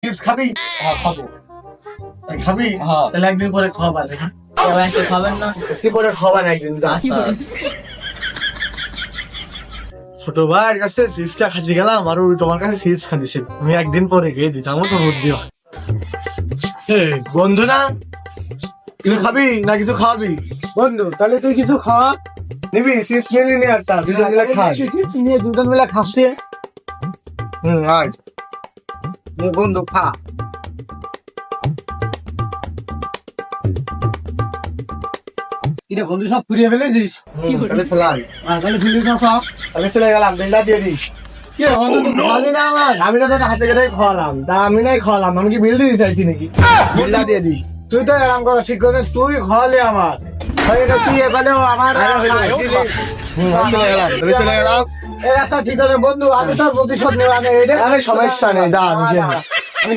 Chips খাবি? খাবো। খাবি? হ্যাঁ। তাহলে একদিন পরে খাওয়াবা। খাবেন না? একদিন পরে খাওয়াবা না একদিন। ছোট ভাইয়ের কাছে চিপসটা খাচ্ছি গেলাম আর ওই তোমার কাছে চিপস খাচ্ছি। আমি একদিন পরে গিয়ে দিতাম তো বুদ্ধি হয়। বন্ধু না, কিছু খাবি না কিছু খাওয়াবি? বন্ধু তাহলে তুই কিছু খাওয়া নিবি, চিপস নিয়ে নি একটা, দুজন মিলে খাই। চিপস নিয়ে দুজন মিলে খাচ্ছি। আজ বন্ধু খা। বন্ধু সব ফুরিয়ে ফেলেছিস? তাহলে ফেলাই, তাহলে ফেলিস না সব, তাহলে চলে গেলাম, বিলটা দিয়ে দিস। কি বন্ধু তুই খাওয়ালি না আমার? আমি তো তোকে হাতে করে খাওয়ালাম, তা আমি নাই খাওয়ালাম, আমি কি বিল দিতে চাইছি নাকি? বিলটা দিয়ে দিস। তুই তো এরকম করো ঠিক করে, তুই খাওয়ালি আমার, তুই এবারেও আমার চলে গেলাম। ঠিক আছে বন্ধু, আমি তোর প্রতিশোধ নেওয়া নেই, সমস্যা নেই, দা